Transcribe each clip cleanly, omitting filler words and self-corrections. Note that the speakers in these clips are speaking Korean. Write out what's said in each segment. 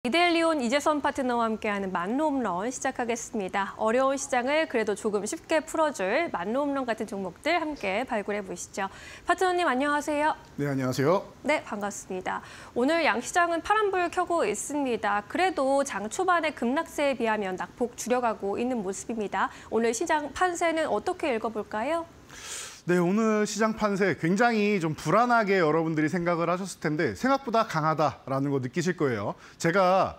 이데일리온 이재선 파트너와 함께하는 만로홈런 시작하겠습니다. 어려운 시장을 그래도 조금 쉽게 풀어줄 만로홈런 같은 종목들 함께 발굴해 보시죠. 파트너님 안녕하세요. 네, 안녕하세요. 네, 반갑습니다. 오늘 양시장은 파란불 켜고 있습니다. 그래도 장 초반의 급락세에 비하면 낙폭 줄여가고 있는 모습입니다. 오늘 시장 판세는 어떻게 읽어볼까요? 네, 오늘 시장 판세 굉장히 좀 불안하게 여러분들이 생각을 하셨을 텐데 생각보다 강하다라는 거 느끼실 거예요. 제가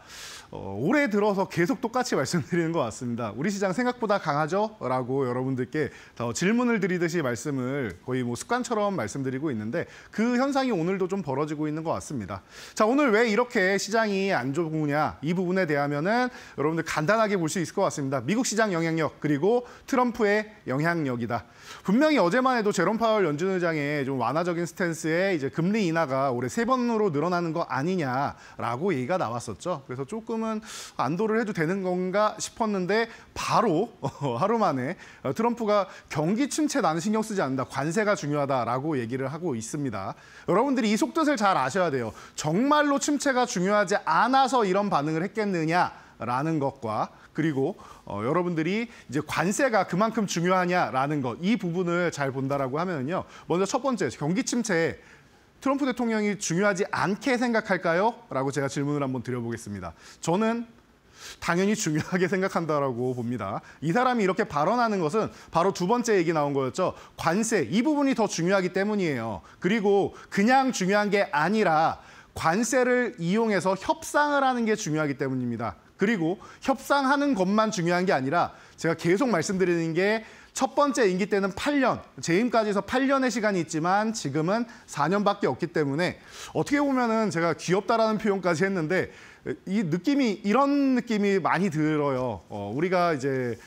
올해 들어서 계속 똑같이 말씀드리는 것 같습니다. 우리 시장 생각보다 강하죠? 라고 여러분들께 더 질문을 드리듯이 말씀을 거의 뭐 습관처럼 말씀드리고 있는데 그 현상이 오늘도 좀 벌어지고 있는 것 같습니다. 자, 오늘 왜 이렇게 시장이 안 좋으냐 이 부분에 대하면은 여러분들 간단하게 볼 수 있을 것 같습니다. 미국 시장 영향력 그리고 트럼프의 영향력이다. 분명히 어제만 해도 제롬 파월 연준 의장의 좀 완화적인 스탠스에 이제 금리 인하가 올해 3번으로 늘어나는 거 아니냐라고 얘기가 나왔었죠. 그래서 조금은 안도를 해도 되는 건가 싶었는데 바로 하루 만에 트럼프가 경기 침체 나는 신경 쓰지 않는다. 관세가 중요하다라고 얘기를 하고 있습니다. 여러분들이 이 속뜻을 잘 아셔야 돼요. 정말로 침체가 중요하지 않아서 이런 반응을 했겠느냐라는 것과 그리고 여러분들이 이제 관세가 그만큼 중요하냐라는 것, 이 부분을 잘 본다라고 하면요. 먼저 첫 번째, 경기 침체. 트럼프 대통령이 중요하지 않게 생각할까요? 라고 제가 질문을 한번 드려보겠습니다. 저는 당연히 중요하게 생각한다라고 봅니다. 이 사람이 이렇게 발언하는 것은 바로 두 번째 얘기 나온 거였죠. 관세, 이 부분이 더 중요하기 때문이에요. 그리고 그냥 중요한 게 아니라 관세를 이용해서 협상을 하는 게 중요하기 때문입니다. 그리고 협상하는 것만 중요한 게 아니라 제가 계속 말씀드리는 게 첫 번째 임기 때는 8년, 재임까지 해서 8년의 시간이 있지만 지금은 4년밖에 없기 때문에 어떻게 보면은 제가 귀엽다라는 표현까지 했는데 이 느낌이 이런 느낌이 많이 들어요. 우리가 이제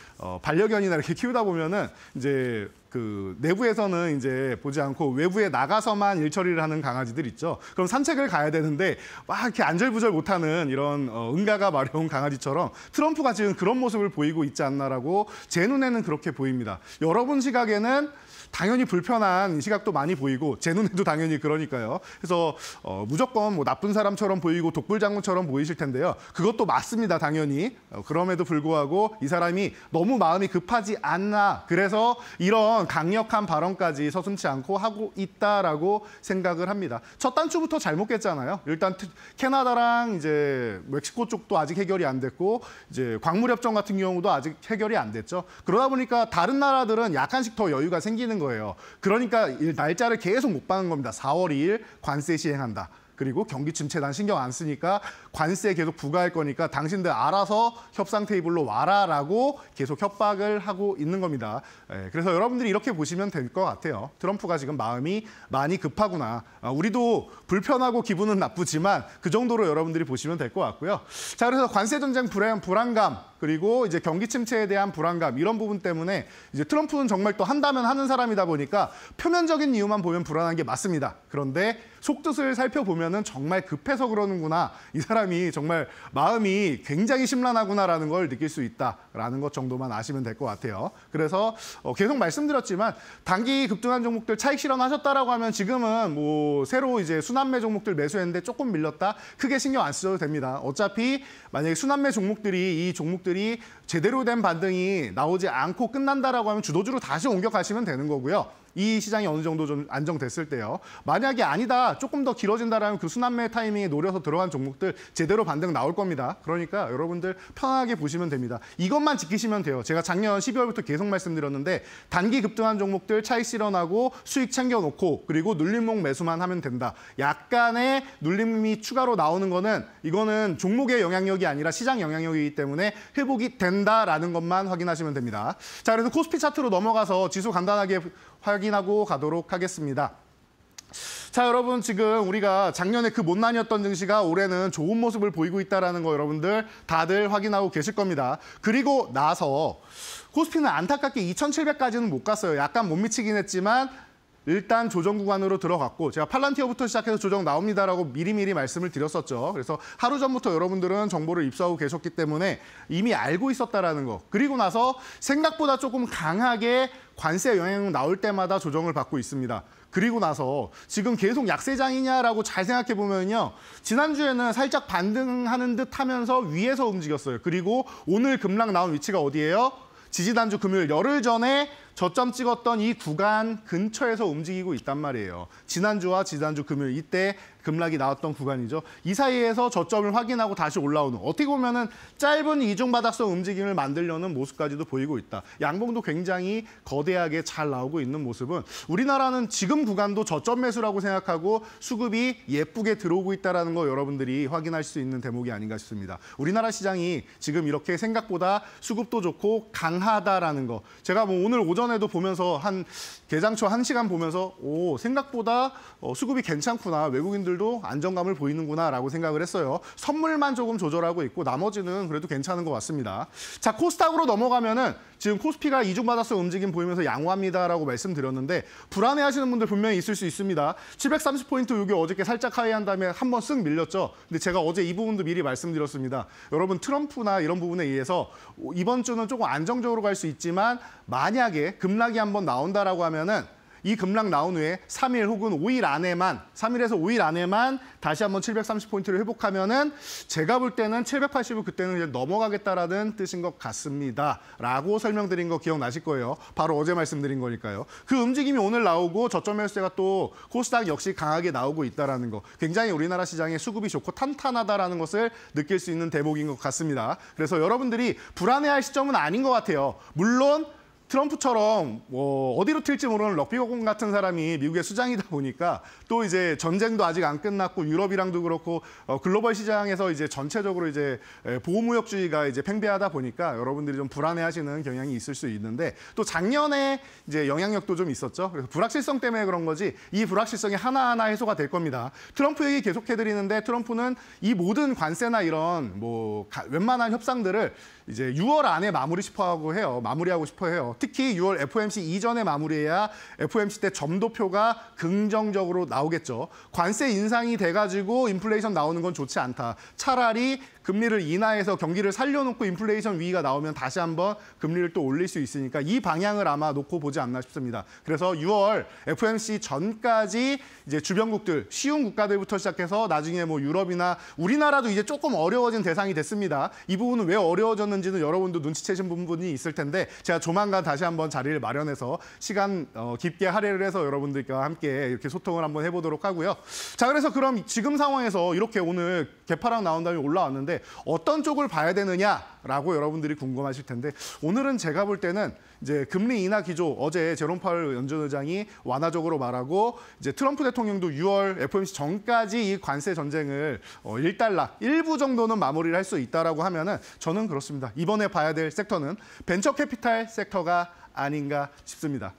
반려견이나 이렇게 키우다 보면은 이제 그 내부에서는 이제 보지 않고 외부에 나가서만 일처리를 하는 강아지들 있죠. 그럼 산책을 가야 되는데 막 이렇게 안절부절 못하는 이런 응가가 마려운 강아지처럼 트럼프가 지금 그런 모습을 보이고 있지 않나라고 제 눈에는 그렇게 보입니다. 여러분 시각에는 당연히 불편한 시각도 많이 보이고 제 눈에도 당연히 그러니까요. 그래서 무조건 뭐 나쁜 사람처럼 보이고 독불장군처럼 보이실 텐데요. 그것도 맞습니다, 당연히. 그럼에도 불구하고 이 사람이 너무 마음이 급하지 않나. 그래서 이런 강력한 발언까지 서슴지 않고 하고 있다라고 생각을 합니다. 첫 단추부터 잘못 깼잖아요. 일단 캐나다랑 이제 멕시코 쪽도 아직 해결이 안 됐고 이제 광물협정 같은 경우도 아직 해결이 안 됐죠. 그러다 보니까 다른 나라들은 약간씩 더 여유가 생기는 거예요. 그러니까 날짜를 계속 못 박는 겁니다. 4월 2일 관세 시행한다. 그리고 경기 침체 난 신경 안 쓰니까 관세 계속 부과할 거니까 당신들 알아서 협상 테이블로 와라라고 계속 협박을 하고 있는 겁니다. 그래서 여러분들이 이렇게 보시면 될 것 같아요. 트럼프가 지금 마음이 많이 급하구나. 우리도 불편하고 기분은 나쁘지만 그 정도로 여러분들이 보시면 될 것 같고요. 자, 그래서 관세 전쟁 불안감 그리고 이제 경기 침체에 대한 불안감 이런 부분 때문에 이제 트럼프는 정말 또 한다면 하는 사람이다 보니까 표면적인 이유만 보면 불안한 게 맞습니다. 그런데 속뜻을 살펴보면은 정말 급해서 그러는구나. 이 사람이 정말 마음이 굉장히 심란하구나라는 걸 느낄 수 있다라는 것 정도만 아시면 될 것 같아요. 그래서 계속 말씀드렸지만 단기 급등한 종목들 차익 실현하셨다라고 하면 지금은 뭐 새로 이제 순환매 종목들 매수했는데 조금 밀렸다. 크게 신경 안 쓰셔도 됩니다. 어차피 만약에 순환매 종목들이 이 종목들이 제대로 된 반등이 나오지 않고 끝난다라고 하면 주도주로 다시 옮겨가시면 되는 거고요. 이 시장이 어느 정도 좀 안정됐을 때요. 만약에 아니다, 조금 더 길어진다라면 그 순환매 타이밍에 노려서 들어간 종목들 제대로 반등 나올 겁니다. 그러니까 여러분들 편하게 보시면 됩니다. 이것만 지키시면 돼요. 제가 작년 12월부터 계속 말씀드렸는데 단기 급등한 종목들 차익 실현하고 수익 챙겨놓고 그리고 눌림목 매수만 하면 된다. 약간의 눌림이 추가로 나오는 거는 이거는 종목의 영향력이 아니라 시장 영향력이기 때문에 회복이 된다라는 것만 확인하시면 됩니다. 자, 그래서 코스피 차트로 넘어가서 지수 간단하게 확인하고 가도록 하겠습니다. 자, 여러분 지금 우리가 작년에 그 못난이었던 증시가 올해는 좋은 모습을 보이고 있다는 거 여러분들 다들 확인하고 계실 겁니다. 그리고 나서 코스피는 안타깝게 2,700까지는 못 갔어요. 약간 못 미치긴 했지만 일단 조정 구간으로 들어갔고 제가 팔란티어부터 시작해서 조정 나옵니다라고 미리미리 말씀을 드렸었죠. 그래서 하루 전부터 여러분들은 정보를 입수하고 계셨기 때문에 이미 알고 있었다라는 거. 그리고 나서 생각보다 조금 강하게 관세 영향 나올 때마다 조정을 받고 있습니다. 그리고 나서 지금 계속 약세장이냐라고 잘 생각해 보면요. 지난주에는 살짝 반등하는 듯 하면서 위에서 움직였어요. 그리고 오늘 급락 나온 위치가 어디예요? 지지난주 금요일 열흘 전에 저점 찍었던 이 구간 근처에서 움직이고 있단 말이에요. 지난주와 지난주 금요일 이때 급락이 나왔던 구간이죠. 이 사이에서 저점을 확인하고 다시 올라오는, 어떻게 보면은 짧은 이중바닥성 움직임을 만들려는 모습까지도 보이고 있다. 양봉도 굉장히 거대하게 잘 나오고 있는 모습은 우리나라는 지금 구간도 저점 매수라고 생각하고 수급이 예쁘게 들어오고 있다는 거 여러분들이 확인할 수 있는 대목이 아닌가 싶습니다. 우리나라 시장이 지금 이렇게 생각보다 수급도 좋고 강하다라는 거. 제가 뭐 오늘 오전에도 보면서 한 개장 초 1시간 보면서 생각보다 수급이 괜찮구나. 외국인들도 안정감을 보이는구나라고 생각을 했어요. 선물만 조금 조절하고 있고 나머지는 그래도 괜찮은 것 같습니다. 자, 코스닥으로 넘어가면은 지금 코스피가 이중바닥성 움직임 보이면서 양호합니다라고 말씀드렸는데 불안해하시는 분들 분명히 있을 수 있습니다. 730포인트 여기 어저께 살짝 하이한 다음에 한번 쓱 밀렸죠. 근데 제가 어제 이 부분도 미리 말씀드렸습니다. 여러분 트럼프나 이런 부분에 의해서 이번 주는 조금 안정적으로 갈 수 있지만 만약에 급락이 한번 나온다라고 하면은 이 급락 나온 후에 3일 혹은 5일 안에만, 3일에서 5일 안에만 다시 한번 730포인트를 회복하면은 제가 볼 때는 780을 그때는 이제 넘어가겠다라는 뜻인 것 같습니다. 라고 설명드린 거 기억나실 거예요. 바로 어제 말씀드린 거니까요. 그 움직임이 오늘 나오고 저점 매수세가 또 코스닥 역시 강하게 나오고 있다는 거. 굉장히 우리나라 시장의 수급이 좋고 탄탄하다라는 것을 느낄 수 있는 대목인 것 같습니다. 그래서 여러분들이 불안해할 시점은 아닌 것 같아요. 물론 트럼프처럼 어디로 튈지 모르는 럭비공 같은 사람이 미국의 수장이다 보니까 또 이제 전쟁도 아직 안 끝났고 유럽이랑도 그렇고 글로벌 시장에서 이제 전체적으로 이제 보호무역주의가 이제 팽배하다 보니까 여러분들이 좀 불안해하시는 경향이 있을 수 있는데 또 작년에 이제 영향력도 좀 있었죠. 그래서 불확실성 때문에 그런 거지 이 불확실성이 하나하나 해소가 될 겁니다. 트럼프 얘기 계속해드리는데 트럼프는 이 모든 관세나 이런 웬만한 협상들을 이제 6월 안에 마무리하고 싶어 해요. 특히 6월 FOMC 이전에 마무리해야 FOMC 때 점도표가 긍정적으로 나오겠죠. 관세 인상이 돼가지고 인플레이션 나오는 건 좋지 않다. 차라리 금리를 인하해서 경기를 살려놓고 인플레이션 위기가 나오면 다시 한번 금리를 또 올릴 수 있으니까 이 방향을 아마 놓고 보지 않나 싶습니다. 그래서 6월 FOMC 전까지 이제 주변국들, 쉬운 국가들부터 시작해서 나중에 뭐 유럽이나 우리나라도 이제 조금 어려워진 대상이 됐습니다. 이 부분은 왜 어려워졌는지는 여러분도 눈치채신 부분이 있을 텐데 제가 조만간 다시 한번 자리를 마련해서 시간 깊게 할애를 해서 여러분들과 함께 이렇게 소통을 한번 해보도록 하고요. 자, 그래서 그럼 지금 상황에서 이렇게 오늘 개파락 나온 다음에 올라왔는데 어떤 쪽을 봐야 되느냐라고 여러분들이 궁금하실 텐데 오늘은 제가 볼 때는 이제 금리 인하 기조 어제 제롬 파월 연준 의장이 완화적으로 말하고 이제 트럼프 대통령도 6월 FOMC 전까지 이 관세 전쟁을 일단락 일부 정도는 마무리를 할 수 있다라고 하면은 저는 그렇습니다. 이번에 봐야 될 섹터는 벤처 캐피탈 섹터가 아닌가 싶습니다.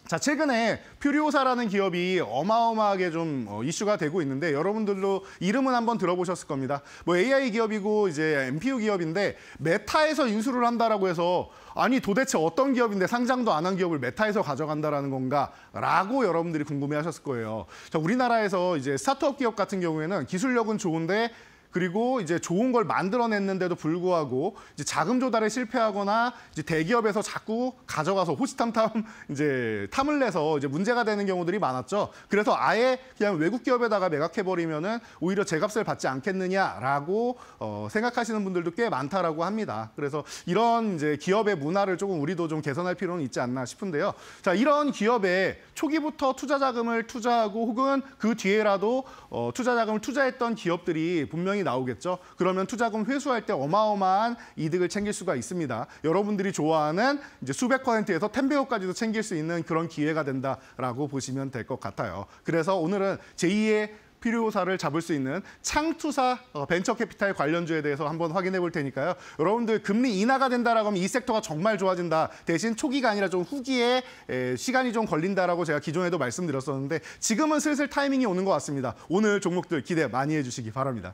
자, 최근에 퓨리오사라는 기업이 어마어마하게 좀 이슈가 되고 있는데 여러분들도 이름은 한번 들어보셨을 겁니다. 뭐 AI 기업이고 이제 NPU 기업인데 메타에서 인수를 한다라고 해서 아니 도대체 어떤 기업인데 상장도 안 한 기업을 메타에서 가져간다라는 건가라고 여러분들이 궁금해하셨을 거예요. 자, 우리나라에서 이제 스타트업 기업 같은 경우에는 기술력은 좋은데 그리고 이제 좋은 걸 만들어냈는데도 불구하고 이제 자금 조달에 실패하거나 이제 대기업에서 자꾸 가져가서 호시탐탐 이제 탐을 내서 이제 문제가 되는 경우들이 많았죠. 그래서 아예 그냥 외국 기업에다가 매각해버리면은 오히려 제값을 받지 않겠느냐라고 생각하시는 분들도 꽤 많다라고 합니다. 그래서 이런 이제 기업의 문화를 조금 우리도 좀 개선할 필요는 있지 않나 싶은데요. 자, 이런 기업에 초기부터 투자 자금을 투자하고 혹은 그 뒤에라도 투자 자금을 투자했던 기업들이 분명히 나오겠죠. 그러면 투자금 회수할 때 어마어마한 이득을 챙길 수가 있습니다. 여러분들이 좋아하는 이제 수백 %에서 10배까지도 챙길 수 있는 그런 기회가 된다라고 보시면 될 것 같아요. 그래서 오늘은 제2의 필요사를 잡을 수 있는 창투사 벤처캐피탈 관련주에 대해서 한번 확인해 볼 테니까요. 여러분들 금리 인하가 된다라고 하면 이 섹터가 정말 좋아진다. 대신 초기가 아니라 좀 후기에 시간이 좀 걸린다라고 제가 기존에도 말씀드렸었는데 지금은 슬슬 타이밍이 오는 것 같습니다. 오늘 종목들 기대 많이 해주시기 바랍니다.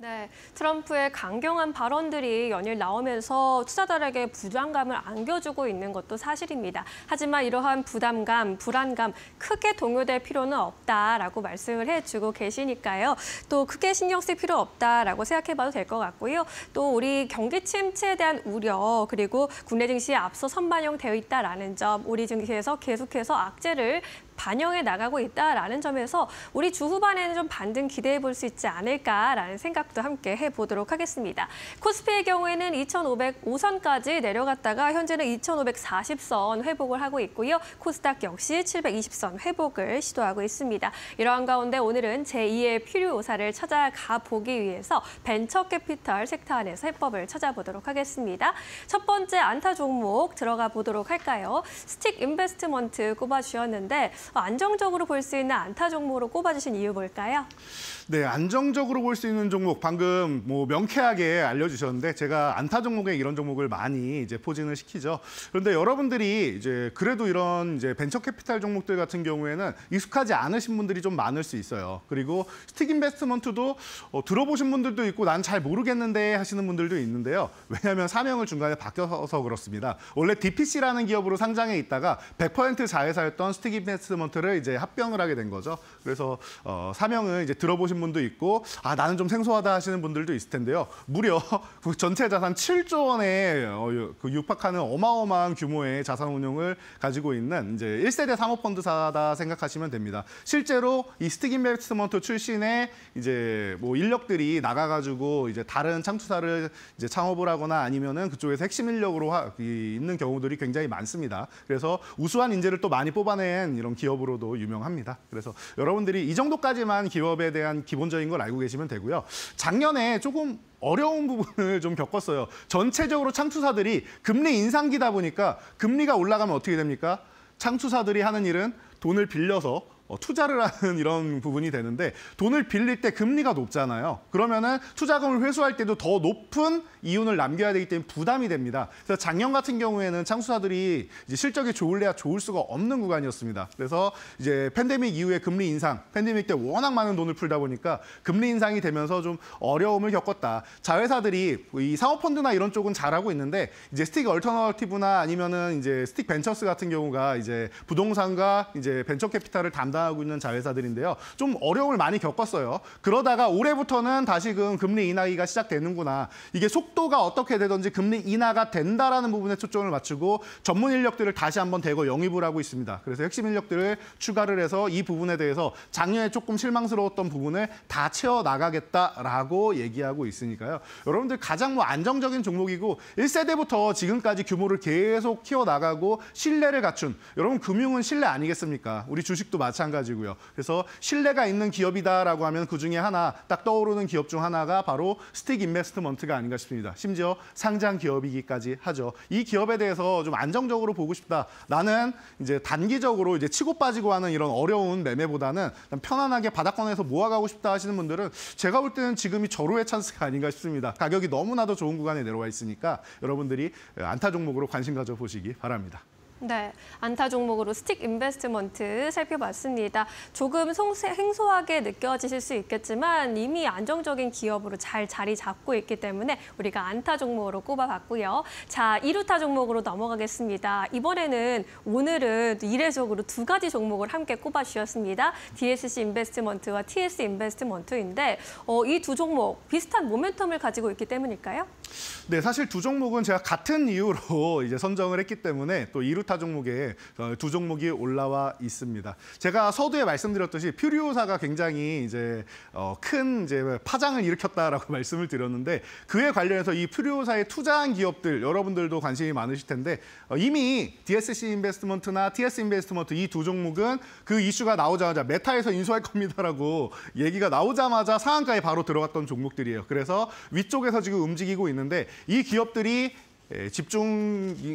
네, 트럼프의 강경한 발언들이 연일 나오면서 투자자들에게 부담감을 안겨주고 있는 것도 사실입니다. 하지만 이러한 부담감, 불안감 크게 동요될 필요는 없다라고 말씀을 해주고 계시니까요. 또 크게 신경 쓸 필요 없다라고 생각해봐도 될 것 같고요. 또 우리 경기 침체에 대한 우려 그리고 국내 증시에 앞서 선반영되어 있다라는 점, 우리 증시에서 계속해서 악재를 반영해 나가고 있다라는 점에서 우리 주 후반에는 좀 반등 기대해 볼 수 있지 않을까라는 생각도 함께 해보도록 하겠습니다. 코스피의 경우에는 2,505선까지 내려갔다가 현재는 2,540선 회복을 하고 있고요. 코스닥 역시 720선 회복을 시도하고 있습니다. 이러한 가운데 오늘은 제2의 필요요사를 찾아가 보기 위해서 벤처캐피털 섹터 안에서 해법을 찾아보도록 하겠습니다. 첫 번째 안타 종목 들어가 보도록 할까요? 스틱 인베스트먼트 꼽아주셨는데 안정적으로 볼 수 있는 안타 종목으로 꼽아주신 이유 뭘까요? 네, 안정적으로 볼 수 있는 종목 방금 명쾌하게 알려주셨는데 제가 안타 종목에 이런 종목을 많이 이제 포진을 시키죠. 그런데 여러분들이 이제 그래도 이런 이제 벤처 캐피탈 종목들 같은 경우에는 익숙하지 않으신 분들이 좀 많을 수 있어요. 그리고 스틱 인베스트먼트도 들어보신 분들도 있고 난 잘 모르겠는데 하시는 분들도 있는데요. 왜냐하면 사명을 중간에 바뀌어서 그렇습니다. 원래 DPC라는 기업으로 상장해 있다가 100% 자회사였던 스틱 인베스트먼트를 이제 합병을 하게 된 거죠. 그래서 사명을 이제 들어보신 분도 있고 나는 좀 생소하다 하시는 분들도 있을 텐데요. 무려 그 전체 자산 7조 원에 육박하는 어마어마한 규모의 자산 운용을 가지고 있는 이제 1세대 사모펀드사다 생각하시면 됩니다. 실제로 이 스틱 인베스트먼트 출신의 이제 인력들이 나가가지고 이제 다른 창투사를 이제 창업을 하거나 아니면은 그쪽에서 핵심 인력으로 있는 경우들이 굉장히 많습니다. 그래서 우수한 인재를 또 많이 뽑아낸 이런 기업으로도 유명합니다. 그래서 여러분들이 이 정도까지만 기업에 대한 기본적인 걸 알고 계시면 되고요. 작년에 조금 어려운 부분을 좀 겪었어요. 전체적으로 창투사들이 금리 인상기다 보니까 금리가 올라가면 어떻게 됩니까? 창투사들이 하는 일은 돈을 빌려서 투자를 하는 이런 부분이 되는데 돈을 빌릴 때 금리가 높잖아요. 그러면은 투자금을 회수할 때도 더 높은 이윤을 남겨야 되기 때문에 부담이 됩니다. 그래서 작년 같은 경우에는 창투사들이 이제 실적이 좋을래야 좋을 수가 없는 구간이었습니다. 그래서 이제 팬데믹 이후에 금리 인상, 팬데믹 때 워낙 많은 돈을 풀다 보니까 금리 인상이 되면서 좀 어려움을 겪었다. 자회사들이 이 사모펀드나 이런 쪽은 잘하고 있는데 이제 스틱 얼터너티브나 아니면은 이제 스틱 벤처스 같은 경우가 이제 부동산과 이제 벤처 캐피탈을 담당하고 있는 자회사들인데요. 좀 어려움을 많이 겪었어요. 그러다가 올해부터는 다시금 금리 인하기가 시작되는구나. 이게 속도가 어떻게 되든지 금리 인하가 된다라는 부분에 초점을 맞추고 전문 인력들을 다시 한번 대거 영입을 하고 있습니다. 그래서 핵심 인력들을 추가를 해서 이 부분에 대해서 작년에 조금 실망스러웠던 부분을 다 채워나가겠다라고 얘기하고 있으니까요. 여러분들 가장 안정적인 종목이고 1세대부터 지금까지 규모를 계속 키워나가고 신뢰를 갖춘 여러분 금융은 신뢰 아니겠습니까? 우리 주식도 마찬가지고요. 그래서 신뢰가 있는 기업이다라고 하면 그중에 하나 딱 떠오르는 기업 중 하나가 바로 스틱 인베스트먼트가 아닌가 싶습니다. 심지어 상장 기업이기까지 하죠. 이 기업에 대해서 좀 안정적으로 보고 싶다. 나는 이제 단기적으로 이제 치고 빠지고 하는 이런 어려운 매매보다는 편안하게 바닥권에서 모아가고 싶다 하시는 분들은 제가 볼 때는 지금이 절호의 찬스가 아닌가 싶습니다. 가격이 너무나도 좋은 구간에 내려와 있으니까 여러분들이 안타 종목으로 관심 가져보시기 바랍니다. 네, 안타 종목으로 스틱 인베스트먼트 살펴봤습니다. 조금 생소하게 느껴지실 수 있겠지만 이미 안정적인 기업으로 잘 자리 잡고 있기 때문에 우리가 안타 종목으로 꼽아봤고요. 자, 2루타 종목으로 넘어가겠습니다. 오늘은 이례적으로 두 가지 종목을 함께 꼽아주셨습니다. DSC 인베스트먼트와 TS 인베스트먼트인데 이 두 종목 비슷한 모멘텀을 가지고 있기 때문일까요? 네, 사실 두 종목은 제가 같은 이유로 이제 선정을 했기 때문에 또 2루타 종목에 두 종목이 올라와 있습니다. 제가 서두에 말씀드렸듯이 퓨리오사가 굉장히 이제 큰 이제 파장을 일으켰다라고 말씀을 드렸는데 그에 관련해서 이 퓨리오사에 투자한 기업들 여러분들도 관심이 많으실 텐데 이미 DSC 인베스트먼트나 TS 인베스트먼트 이 두 종목은 그 이슈가 나오자마자 메타에서 인수할 겁니다라고 얘기가 나오자마자 상한가에 바로 들어갔던 종목들이에요. 그래서 위쪽에서 지금 움직이고 있는데 이 기업들이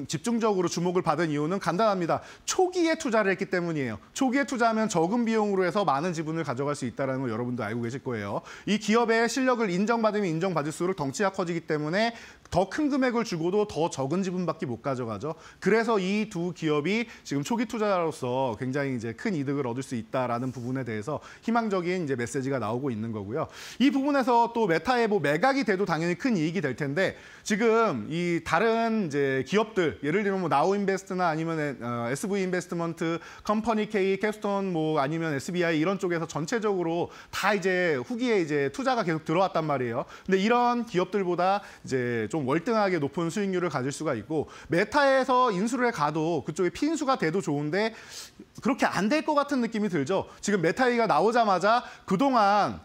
집중적으로 주목을 받은 이유는 간단합니다. 초기에 투자를 했기 때문이에요. 초기에 투자하면 적은 비용으로 해서 많은 지분을 가져갈 수 있다는 걸 여러분도 알고 계실 거예요. 이 기업의 실력을 인정받으면 인정받을수록 덩치가 커지기 때문에 더 큰 금액을 주고도 더 적은 지분밖에 못 가져가죠. 그래서 이 두 기업이 지금 초기 투자자로서 굉장히 이제 큰 이득을 얻을 수 있다라는 부분에 대해서 희망적인 이제 메시지가 나오고 있는 거고요. 이 부분에서 또 메타에 매각이 돼도 당연히 큰 이익이 될 텐데 지금 이 다른 다른 이제 기업들 예를 들면 뭐 나우인베스트나 아니면 SV 인베스트먼트, 컴퍼니 K, 캡스톤 뭐 아니면 SBI 이런 쪽에서 전체적으로 다 이제 후기에 이제 투자가 계속 들어왔단 말이에요. 근데 이런 기업들보다 이제 좀 월등하게 높은 수익률을 가질 수가 있고 메타에서 인수를 가도 그쪽에 피인수가 돼도 좋은데 그렇게 안 될 것 같은 느낌이 들죠. 지금 메타이가 나오자마자 그동안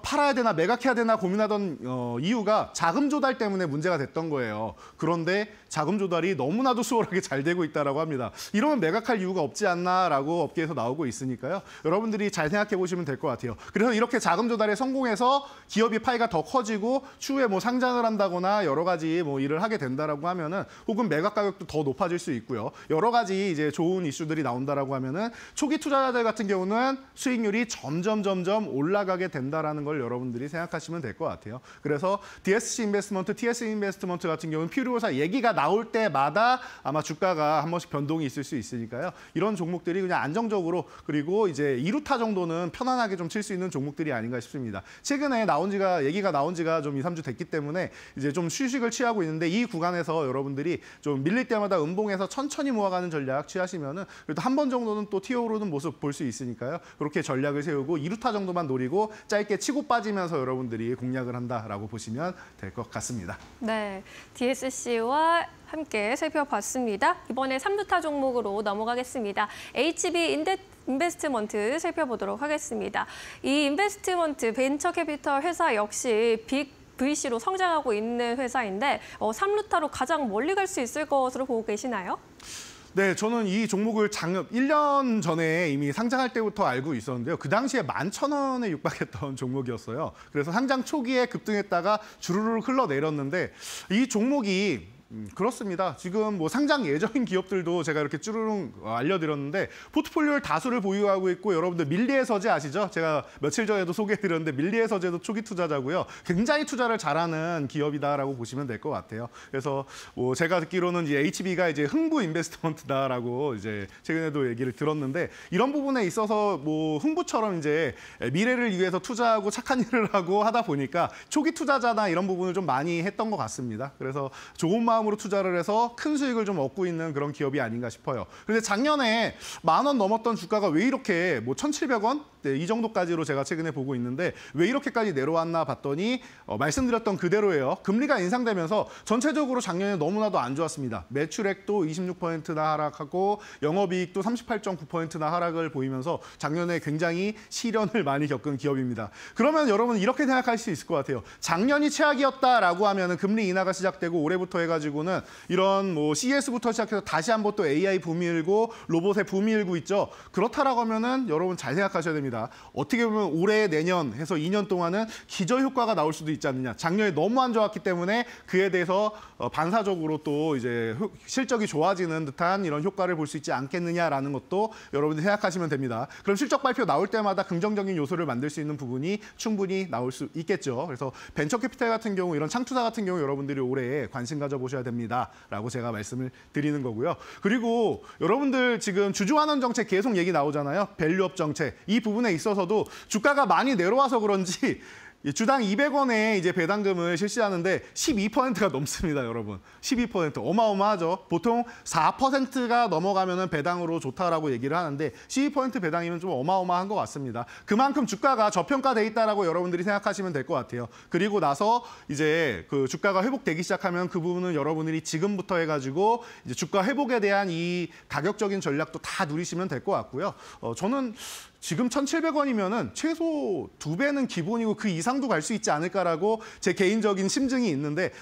팔아야 되나 매각해야 되나 고민하던 이유가 자금 조달 때문에 문제가 됐던 거예요. 그런데 자금 조달이 너무나도 수월하게 잘 되고 있다고 합니다. 이러면 매각할 이유가 없지 않나라고 업계에서 나오고 있으니까요. 여러분들이 잘 생각해 보시면 될 것 같아요. 그래서 이렇게 자금 조달에 성공해서 기업이 파이가 더 커지고 추후에 뭐 상장을 한다거나 여러 가지 뭐 일을 하게 된다라고 하면은 혹은 매각 가격도 더 높아질 수 있고요. 여러 가지 이제 좋은 이슈들이 나온다라고 하면은 초기 투자자들 같은 경우는 수익률이 점점 올라가게 된다라는 걸 여러분들이 생각하시면 될 것 같아요. 그래서 DSC 인베스트먼트, TS 인베스트먼트 같은 경우는 필요사 얘기가 나올 때마다 아마 주가가 한 번씩 변동이 있을 수 있으니까요. 이런 종목들이 그냥 안정적으로 그리고 이제 2루타 정도는 편안하게 좀 칠 수 있는 종목들이 아닌가 싶습니다. 최근에 얘기가 나온 지가 좀 2, 3주 됐기 때문에 이제 좀 휴식을 취하고 있는데 이 구간에서 여러분들이 좀 밀릴 때마다 음봉에서 천천히 모아가는 전략 취하시면은 그래도 한 번 정도는 또 튀어오르는 모습 볼 수 있으니까요. 그렇게 전략을 세우고 2루타 정도만 노리고 짧게 치고 빠지면서 여러분들이 공략을 한다라고 보시면 될 것 같습니다. 네, DSC와 함께 살펴봤습니다. 이번에 3루타 종목으로 넘어가겠습니다. HB 인베스트먼트 살펴보도록 하겠습니다. 이 인베스트먼트 벤처 캐피털 회사 역시 빅 VC로 성장하고 있는 회사인데 3루타로 가장 멀리 갈 수 있을 것으로 보고 계시나요? 네, 저는 이 종목을 1년 전에 이미 상장할 때부터 알고 있었는데요. 그 당시에 11,000원에 육박했던 종목이었어요. 그래서 상장 초기에 급등했다가 주르르 흘러내렸는데 이 종목이 그렇습니다. 지금 뭐 상장 예정인 기업들도 제가 이렇게 쭈루룽 알려드렸는데 포트폴리오를 다수를 보유하고 있고 여러분들 밀리의 서재 아시죠? 제가 며칠 전에도 소개해드렸는데 밀리의 서재도 초기 투자자고요. 굉장히 투자를 잘하는 기업이다라고 보시면 될 것 같아요. 그래서 뭐 제가 듣기로는 이제 HB가 이제 흥부 인베스트먼트다라고 이제 최근에도 얘기를 들었는데 이런 부분에 있어서 뭐 흥부처럼 이제 미래를 위해서 투자하고 착한 일을 하고 하다 보니까 초기 투자자나 이런 부분을 좀 많이 했던 것 같습니다. 그래서 좋은 마음으로 투자를 해서 큰 수익을 좀 얻고 있는 그런 기업이 아닌가 싶어요. 그런데 작년에 10,000원 넘었던 주가가 왜 이렇게 뭐 1,700원? 네, 이 정도까지로 제가 최근에 보고 있는데 왜 이렇게까지 내려왔나 봤더니 말씀드렸던 그대로예요. 금리가 인상되면서 전체적으로 작년에 너무나도 안 좋았습니다. 매출액도 26%나 하락하고 영업이익도 38.9%나 하락을 보이면서 작년에 굉장히 시련을 많이 겪은 기업입니다. 그러면 여러분 이렇게 생각할 수 있을 것 같아요. 작년이 최악이었다라고 하면은 금리 인하가 시작되고 올해부터 해가지고는 이런 뭐 CES부터 시작해서 다시 한번 또 AI 붐이 일고 로봇의 붐이 일고 있죠. 그렇다라고 하면은 여러분 잘 생각하셔야 됩니다. 어떻게 보면 올해 내년 해서 2년 동안은 기저효과가 나올 수도 있지 않느냐. 작년에 너무 안 좋았기 때문에 그에 대해서 반사적으로 또 이제 실적이 좋아지는 듯한 이런 효과를 볼 수 있지 않겠느냐라는 것도 여러분들이 생각하시면 됩니다. 그럼 실적 발표 나올 때마다 긍정적인 요소를 만들 수 있는 부분이 충분히 나올 수 있겠죠. 그래서 벤처 캐피탈 같은 경우 이런 창투자 같은 경우 여러분들이 올해 관심 가져보셔야 됩니다라고 제가 말씀을 드리는 거고요. 그리고 여러분들 지금 주주환원 정책 계속 얘기 나오잖아요. 밸류업 정책. 이 부분에 있어서도 주가가 많이 내려와서 그런지 주당 200원에 이제 배당금을 실시하는데 12%가 넘습니다, 여러분. 12% 어마어마하죠. 보통 4%가 넘어가면은 배당으로 좋다라고 얘기를 하는데 12% 배당이면 좀 어마어마한 것 같습니다. 그만큼 주가가 저평가돼 있다라고 여러분들이 생각하시면 될 것 같아요. 그리고 나서 이제 그 주가가 회복되기 시작하면 그 부분은 여러분들이 지금부터 해가지고 이제 주가 회복에 대한 이 가격적인 전략도 다 누리시면 될 것 같고요. 저는 지금 1,700원이면은 최소 2배는 기본이고 그 이상도 갈 수 있지 않을까라고 제 개인적인 심증이 있는데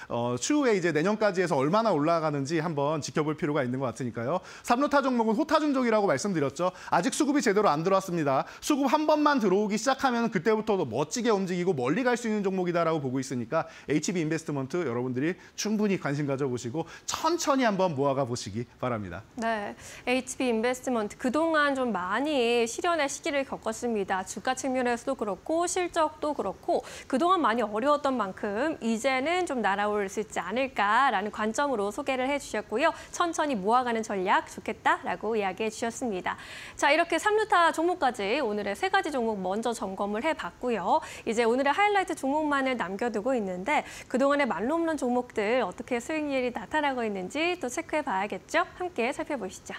추후에 이제 내년까지 해서 얼마나 올라가는지 한번 지켜볼 필요가 있는 것 같으니까요. 3루타 종목은 호타종족이라고 말씀드렸죠. 아직 수급이 제대로 안 들어왔습니다. 수급 한 번만 들어오기 시작하면 그때부터 더 멋지게 움직이고 멀리 갈 수 있는 종목이다라고 보고 있으니까 HB 인베스트먼트 여러분들이 충분히 관심 가져보시고 천천히 한번 모아가 보시기 바랍니다. 네, HB 인베스트먼트 그동안 좀 많이 실현의 시기를 위기를 겪었습니다. 주가 측면에서도 그렇고 실적도 그렇고 그동안 많이 어려웠던 만큼 이제는 좀 날아올 수 있지 않을까라는 관점으로 소개를 해주셨고요. 천천히 모아가는 전략 좋겠다라고 이야기해 주셨습니다. 자, 이렇게 3루타 종목까지 오늘의 3가지 종목 먼저 점검을 해봤고요. 이제 오늘의 하이라이트 종목만을 남겨두고 있는데 그동안의 말로 없는 종목들 어떻게 수익률이 나타나고 있는지 또 체크해봐야겠죠? 함께 살펴보시죠.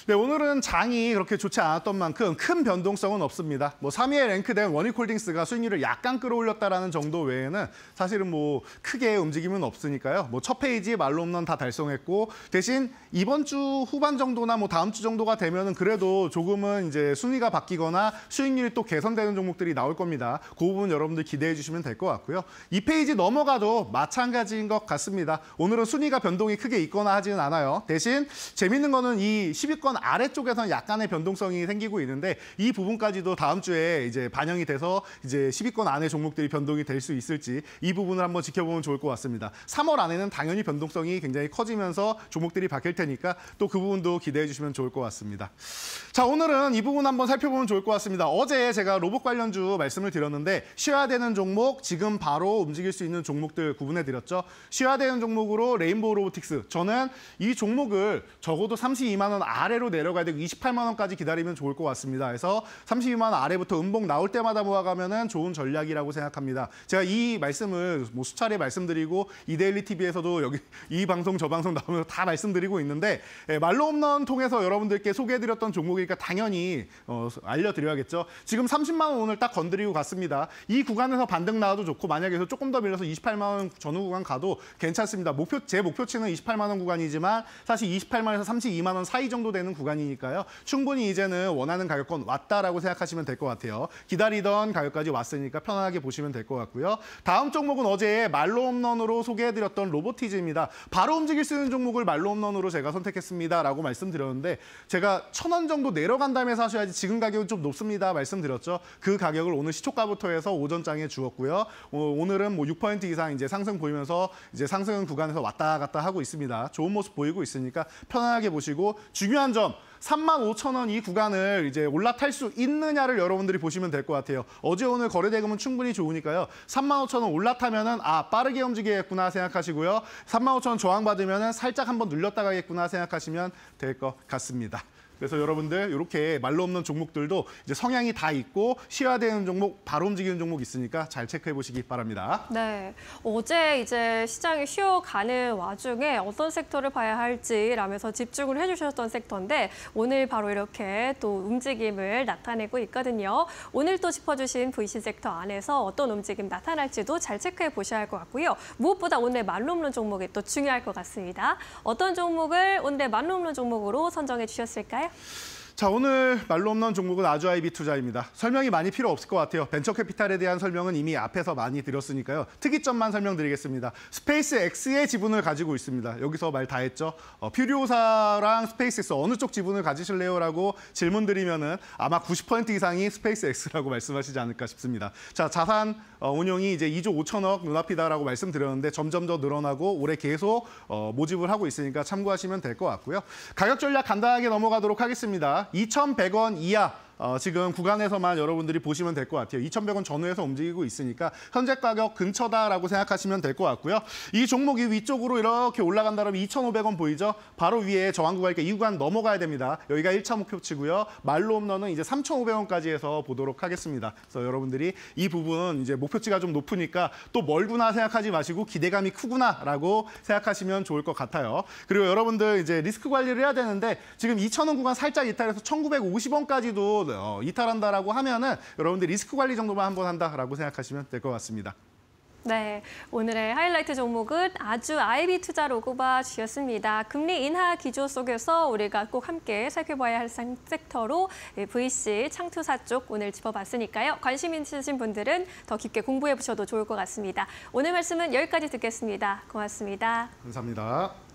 네, 오늘은 장이 그렇게 좋지 않았던 만큼 큰 변동성은 없습니다. 3위에 랭크된 원익홀딩스가 수익률을 약간 끌어올렸다라는 정도 외에는 사실은 크게 움직임은 없으니까요. 첫 페이지 말로 홈런 다 달성했고 대신 이번 주 후반 정도나 다음 주 정도가 되면은 그래도 조금은 이제 순위가 바뀌거나 수익률이 또 개선되는 종목들이 나올 겁니다. 그 부분 여러분들 기대해 주시면 될 것 같고요. 이 페이지 넘어가도 마찬가지인 것 같습니다. 오늘은 순위가 변동이 크게 있거나 하지는 않아요. 대신 재밌는 거는 이 10위권 아래쪽에서는 약간의 변동성이 생기고 있는데 이 부분까지도 다음 주에 이제 반영이 돼서 이제 10위권 안에 종목들이 변동이 될 수 있을지 이 부분을 한번 지켜보면 좋을 것 같습니다. 3월 안에는 당연히 변동성이 굉장히 커지면서 종목들이 바뀔 테니까 또 그 부분도 기대해 주시면 좋을 것 같습니다. 자, 오늘은 이 부분 한번 살펴보면 좋을 것 같습니다. 어제 제가 로봇 관련주 말씀을 드렸는데 쉬어야 되는 종목, 지금 바로 움직일 수 있는 종목들 구분해 드렸죠. 쉬어야 되는 종목으로 레인보우 로보틱스. 저는 이 종목을 적어도 32만 원 아래로 내려가야 되고 28만 원까지 기다리면 좋을 것 같습니다. 그래서 32만 원 아래부터 음봉 나올 때마다 모아가면은 좋은 전략이라고 생각합니다. 제가 이 말씀을 수차례 말씀드리고 이데일리 TV에서도 여기 이 방송 저 방송 나오면서 다 말씀드리고 있는데 말로 홈런 통해서 여러분들께 소개해드렸던 종목이니까 당연히 알려드려야겠죠. 지금 30만 원 오늘 딱 건드리고 갔습니다. 이 구간에서 반등 나와도 좋고 만약에 조금 더 밀려서 28만 원 전후 구간 가도 괜찮습니다. 제 목표치는 28만 원 구간이지만 사실 28만 원에서 32만 원 사이 정도 되는 구간이니까요. 충분히 이제는 원하는 가격권 왔다라고 생각하시면 될 것 같아요. 기다리던 가격까지 왔으니까 편안하게 보시면 될 것 같고요. 다음 종목은 어제 말로 홈런으로 소개해드렸던 로보티즈입니다. 바로 움직일 수 있는 종목을 말로 홈런으로 제가 선택했습니다라고 말씀드렸는데 제가 1,000원 정도 내려간 다음에 사셔야지 지금 가격은 좀 높습니다 말씀드렸죠. 그 가격을 오늘 시초가부터 해서 오전장에 주었고요. 오늘은 6% 이상 이제 상승 보이면서 이제 상승 구간에서 왔다 갔다 하고 있습니다. 좋은 모습 보이고 있으니까 편안하게 보시고 중요한 점 35,000원 이 구간을 이제 올라탈 수 있느냐를 여러분들이 보시면 될 것 같아요. 어제 오늘 거래대금은 충분히 좋으니까요. 35,000원 올라타면은 빠르게 움직이겠구나 생각하시고요. 35,000원 저항받으면은 살짝 한번 눌렸다 가겠구나 생각하시면 될 것 같습니다. 그래서 여러분들 이렇게 말로 없는 종목들도 이제 성향이 다 있고 쉬어야 되는 종목, 바로 움직이는 종목 있으니까 잘 체크해 보시기 바랍니다. 네, 어제 이제 시장이 쉬어가는 와중에 어떤 섹터를 봐야 할지라면서 집중을 해주셨던 섹터인데 오늘 바로 이렇게 또 움직임을 나타내고 있거든요. 오늘 또 짚어주신 VC 섹터 안에서 어떤 움직임 나타날지도 잘 체크해 보셔야 할 것 같고요. 무엇보다 오늘 말로 없는 종목이 또 중요할 것 같습니다. 어떤 종목을 오늘 말로 없는 종목으로 선정해 주셨을까요? 자, 오늘 말로 없는 종목은 아주아이비 투자입니다. 설명이 많이 필요 없을 것 같아요. 벤처캐피탈에 대한 설명은 이미 앞에서 많이 드렸으니까요. 특이점만 설명드리겠습니다. 스페이스X의 지분을 가지고 있습니다. 여기서 말 다 했죠. 퓨리오사랑 스페이스X 어느 쪽 지분을 가지실래요? 라고 질문드리면은 아마 90% 이상이 스페이스X라고 말씀하시지 않을까 싶습니다. 자, 자산 운용이 이제 2조 5천억 눈앞이다라고 말씀드렸는데 점점 더 늘어나고 올해 계속 모집을 하고 있으니까 참고하시면 될 것 같고요. 가격 전략 간단하게 넘어가도록 하겠습니다. 2,100원 이하 지금 구간에서만 여러분들이 보시면 될 것 같아요. 2,100원 전후에서 움직이고 있으니까 현재 가격 근처다라고 생각하시면 될 것 같고요. 이 종목이 위쪽으로 이렇게 올라간다면 2,500원 보이죠? 바로 위에 저항 구간이니까 이 구간 넘어가야 됩니다. 여기가 1차 목표치고요. 말로 홈런은 이제 3,500원까지 해서 보도록 하겠습니다. 그래서 여러분들이 이 부분 이제 목표치가 좀 높으니까 또 멀구나 생각하지 마시고 기대감이 크구나라고 생각하시면 좋을 것 같아요. 그리고 여러분들 이제 리스크 관리를 해야 되는데 지금 2,000원 구간 살짝 이탈해서 1,950원까지도 이탈한다라고 하면은 여러분들 리스크 관리 정도만 한번 한다라고 생각하시면 될 것 같습니다. 네, 오늘의 하이라이트 종목은 아주아이비 투자 로고바 주였습니다. 금리 인하 기조 속에서 우리가 꼭 함께 살펴봐야 할 섹터로 VC 창투사 쪽 오늘 짚어봤으니까요. 관심 있으신 분들은 더 깊게 공부해 보셔도 좋을 것 같습니다. 오늘 말씀은 여기까지 듣겠습니다. 고맙습니다. 감사합니다.